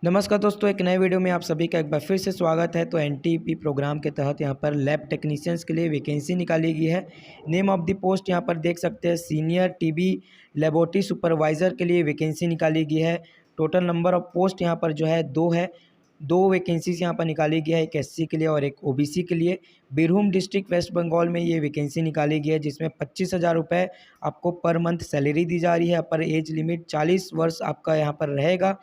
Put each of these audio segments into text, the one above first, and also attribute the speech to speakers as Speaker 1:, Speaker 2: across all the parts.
Speaker 1: नमस्कार दोस्तों, एक नए वीडियो में आप सभी का एक बार फिर से स्वागत है। तो एनटीपी प्रोग्राम के तहत यहाँ पर लैब टेक्नीशियंस के लिए वैकेंसी निकाली गई है। नेम ऑफ द पोस्ट यहाँ पर देख सकते हैं, सीनियर टीबी लेबोरेटरी सुपरवाइज़र के लिए वैकेंसी निकाली गई है। टोटल नंबर ऑफ पोस्ट यहाँ पर जो है 2 है। 2 वैकेंसीज यहाँ पर निकाली गई है, एक एससी के लिए और एक ओबीसी के लिए। बीरभूम डिस्ट्रिक्ट वेस्ट बंगाल में ये वैकेंसी निकाली गई है, जिसमें 25,000 रुपये आपको पर मंथ सैलरी दी जा रही है। अपर एज लिमिट 40 वर्ष आपका यहाँ पर रहेगा।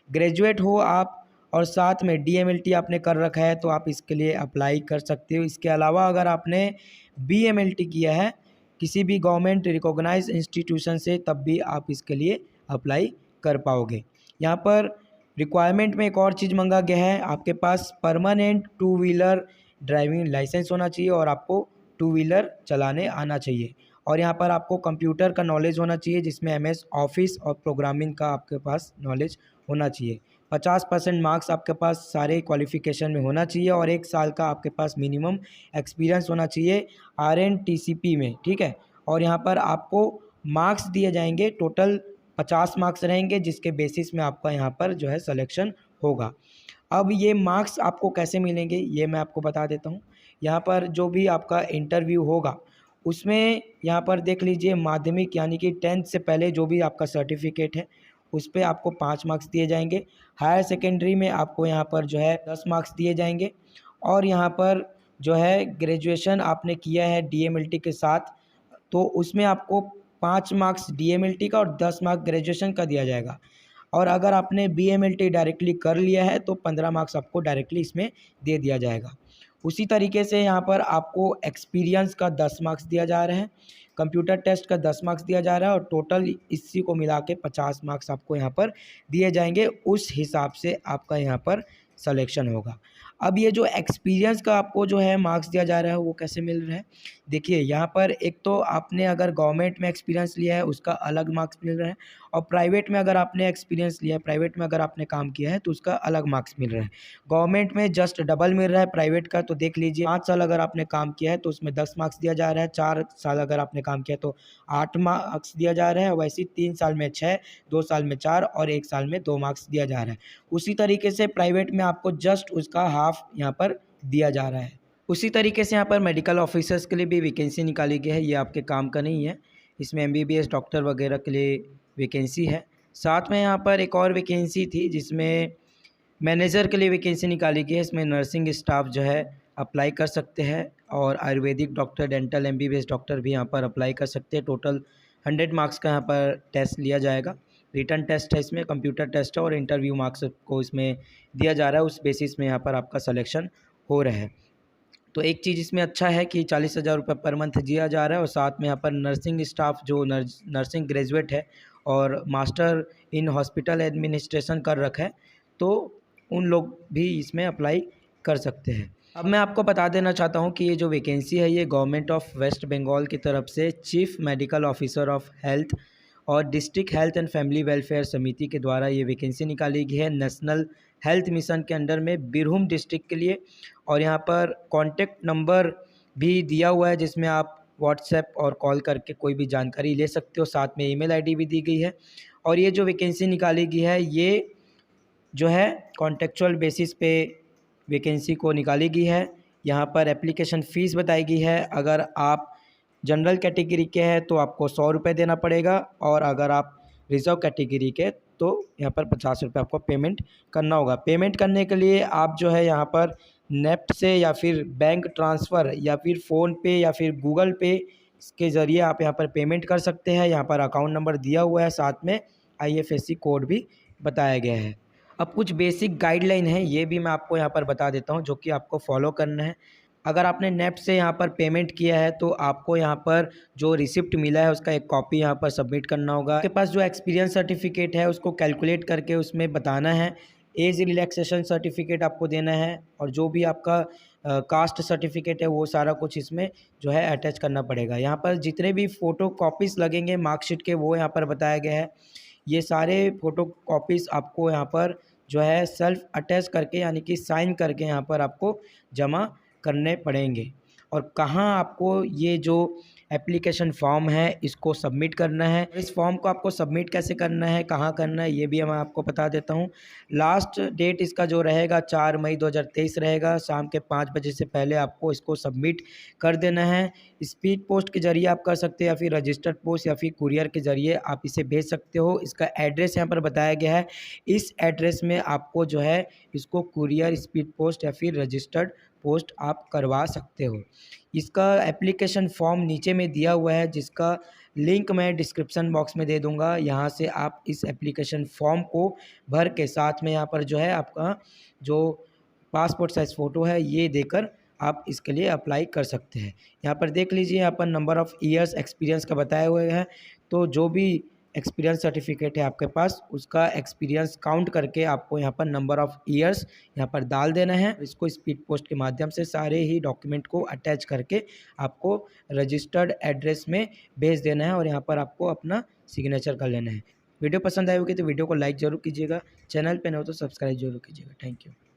Speaker 1: ग्रेजुएट हो आप और साथ में डीएमएलटी आपने कर रखा है तो आप इसके लिए अप्लाई कर सकते हो। इसके अलावा अगर आपने बीएमएलटी किया है किसी भी गवर्नमेंट रिकॉग्नाइज इंस्टीट्यूशन से, तब भी आप इसके लिए अप्लाई कर पाओगे। यहाँ पर रिक्वायरमेंट में एक और चीज़ मांगा गया है, आपके पास परमानेंट 2 व्हीलर ड्राइविंग लाइसेंस होना चाहिए और आपको 2 व्हीलर चलाने आना चाहिए। और यहाँ पर आपको कंप्यूटर का नॉलेज होना चाहिए, जिसमें एमएस ऑफिस और प्रोग्रामिंग का आपके पास नॉलेज होना चाहिए। 50% मार्क्स आपके पास सारे क्वालिफिकेशन में होना चाहिए और 1 साल का आपके पास मिनिमम एक्सपीरियंस होना चाहिए आरएनटीसीपी में, ठीक है। और यहाँ पर आपको मार्क्स दिए जाएंगे, टोटल 50 मार्क्स रहेंगे, जिसके बेसिस में आपका यहाँ पर जो है सिलेक्शन होगा। अब ये मार्क्स आपको कैसे मिलेंगे ये मैं आपको बता देता हूँ। यहाँ पर जो भी आपका इंटरव्यू होगा उसमें यहाँ पर देख लीजिए, माध्यमिक यानी कि 10th से पहले जो भी आपका सर्टिफिकेट है उस पे आपको 5 मार्क्स दिए जाएंगे। हायर सेकेंडरी में आपको यहाँ पर जो है 10 मार्क्स दिए जाएंगे। और यहाँ पर जो है ग्रेजुएशन आपने किया है डीएमएलटी के साथ, तो उसमें आपको 5 मार्क्स डीएमएलटी का और 10 मार्क्स ग्रेजुएशन का दिया जाएगा। और अगर आपने बीएमएलटी डायरेक्टली कर लिया है तो 15 मार्क्स आपको डायरेक्टली इसमें दे दिया जाएगा। उसी तरीके से यहाँ पर आपको एक्सपीरियंस का 10 मार्क्स दिया जा रहा है, कंप्यूटर टेस्ट का 10 मार्क्स दिया जा रहा है और टोटल इसी को मिला के 50 मार्क्स आपको यहाँ पर दिए जाएंगे। उस हिसाब से आपका यहाँ पर सिलेक्शन होगा। अब ये जो एक्सपीरियंस का आपको जो है मार्क्स दिया जा रहा है वो कैसे मिल रहा है, देखिए यहाँ पर एक तो आपने अगर गवर्नमेंट में एक्सपीरियंस लिया है उसका अलग मार्क्स मिल रहा है, और प्राइवेट में अगर आपने एक्सपीरियंस लिया है, प्राइवेट में अगर आपने काम किया है तो उसका अलग मार्क्स मिल रहा है। गवर्नमेंट में जस्ट डबल मिल रहा है प्राइवेट का, तो देख लीजिए 5 साल अगर आपने काम किया है तो उसमें 10 मार्क्स दिया जा रहा है, 4 साल अगर आपने काम किया तो 8 मार्क्स दिया जा रहा है, वैसे 3 साल में 6, 2 साल में 4 और 1 साल में 2 मार्क्स दिया जा रहा है। उसी तरीके से प्राइवेट में आपको जस्ट उसका हाफ यहाँ पर दिया जा रहा है। उसी तरीके से यहाँ पर मेडिकल ऑफिसर्स के लिए भी वैकेंसी निकाली गई है, ये आपके काम का नहीं है, इसमें एमबीबीएस डॉक्टर वगैरह के लिए वैकेंसी है। साथ में यहाँ पर एक और वैकेंसी थी जिसमें मैनेजर के लिए वैकेंसी निकाली गई है, इसमें नर्सिंग स्टाफ जो है अप्लाई कर सकते हैं और Ayurvedic doctor, dental MBBS doctor भी यहाँ पर अप्लाई कर सकते हैं। टोटल 100 मार्क्स का यहाँ पर टेस्ट लिया जाएगा, रिटन टेस्ट है, इसमें कंप्यूटर टेस्ट है और इंटरव्यू मार्क्स को इसमें दिया जा रहा है। उस बेसिस में यहाँ पर आपका सिलेक्शन हो रहा है। तो एक चीज़ इसमें अच्छा है कि 40,000 रुपये पर मंथ दिया जा रहा है और साथ में यहाँ पर नर्सिंग स्टाफ जो नर्सिंग ग्रेजुएट है और मास्टर इन हॉस्पिटल एडमिनिस्ट्रेशन कर रखा है तो उन लोग भी इसमें अप्लाई कर सकते हैं। अब मैं आपको बता देना चाहता हूँ कि ये जो वैकेंसी है ये गवर्नमेंट ऑफ वेस्ट बंगाल की तरफ से chief medical officer of health और district health and family welfare समिति के द्वारा ये वैकेंसी निकाली गई है नेशनल हेल्थ मिशन के अंडर में बीरभूम डिस्ट्रिक्ट के लिए। और यहाँ पर कॉन्टेक्ट नंबर भी दिया हुआ है जिसमें आप व्हाट्सएप और कॉल करके कोई भी जानकारी ले सकते हो, साथ में ईमेल आईडी भी दी गई है। और ये जो वैकेंसी निकाली गई है ये जो है कॉन्टेक्चुअल बेसिस पे वैकेंसी को निकाली गई है। यहाँ पर एप्लीकेशन फ़ीस बताई गई है, अगर आप जनरल कैटेगरी के हैं तो आपको 100 रुपये देना पड़ेगा और अगर आप रिजर्व कैटेगरी के तो यहाँ पर 50 रुपये आपको पेमेंट करना होगा। पेमेंट करने के लिए आप जो है यहाँ पर नेफ्ट से या फिर बैंक ट्रांसफ़र या फिर फ़ोनपे या फिर गूगल पे के ज़रिए आप यहाँ पर पेमेंट कर सकते हैं। यहाँ पर अकाउंट नंबर दिया हुआ है, साथ में आईएफएससी कोड भी बताया गया है। अब कुछ बेसिक गाइडलाइन है ये भी मैं आपको यहाँ पर बता देता हूँ जो कि आपको फॉलो करना है। अगर आपने नेफ्ट से यहाँ पर पेमेंट किया है तो आपको यहाँ पर जो रिसिप्ट मिला है उसका एक कॉपी यहाँ पर सबमिट करना होगा। आपके पास जो एक्सपीरियंस सर्टिफिकेट है उसको कैलकुलेट करके उसमें बताना है। एज रिलैक्सेशन सर्टिफिकेट आपको देना है और जो भी आपका कास्ट सर्टिफिकेट है वो सारा कुछ इसमें जो है अटैच करना पड़ेगा। यहाँ पर जितने भी फ़ोटो कॉपीज़ लगेंगे मार्कशीट के वो यहाँ पर बताया गया है। ये सारे फ़ोटो कॉपीज़ आपको यहाँ पर जो है सेल्फ अटैच करके यानी कि साइन करके यहाँ पर आपको जमा करने पड़ेंगे। और कहाँ आपको ये जो एप्लीकेशन फॉर्म है, इसको सबमिट करना है। इस फॉर्म को आपको सबमिट कैसे करना है, कहाँ करना है, ये भी मैं आपको बता देता हूँ। लास्ट डेट इसका जो रहेगा 4 मई 2023 रहेगा। शाम के 5 बजे से पहले आपको इसको सबमिट कर देना है। स्पीड पोस्ट के ज़रिए आप कर सकते हैं या फिर रजिस्टर्ड पोस्ट या फिर कुरियर के ज़रिए आप इसे भेज सकते हो। इसका एड्रेस यहाँ पर बताया गया है। इस एड्रेस में आपको जो है इसको कुरियर, स्पीड पोस्ट या फिर रजिस्टर्ड पोस्ट आप करवा सकते हो। इसका एप्लीकेशन फॉर्म नीचे में दिया हुआ है, जिसका लिंक मैं डिस्क्रिप्शन बॉक्स में दे दूंगा। यहाँ से आप इस एप्लीकेशन फॉर्म को भर के साथ में यहाँ पर जो है आपका जो पासपोर्ट साइज़ फ़ोटो है ये देकर आप इसके लिए अप्लाई कर सकते हैं। यहाँ पर देख लीजिए, यहाँ पर नंबर ऑफ़ ईयर्स एक्सपीरियंस का बताए हुए हैं। तो जो भी एक्सपीरियंस सर्टिफिकेट है आपके पास, उसका एक्सपीरियंस काउंट करके आपको यहाँ पर नंबर ऑफ़ ईयर्स यहाँ पर डाल देना है। इसको स्पीड पोस्ट के माध्यम से सारे ही डॉक्यूमेंट को अटैच करके आपको रजिस्टर्ड एड्रेस में भेज देना है और यहाँ पर आपको अपना सिग्नेचर कर लेना है। वीडियो पसंद आई होगी तो वीडियो को लाइक ज़रूर कीजिएगा। चैनल पे नए हो तो सब्सक्राइब जरूर कीजिएगा। Thank you.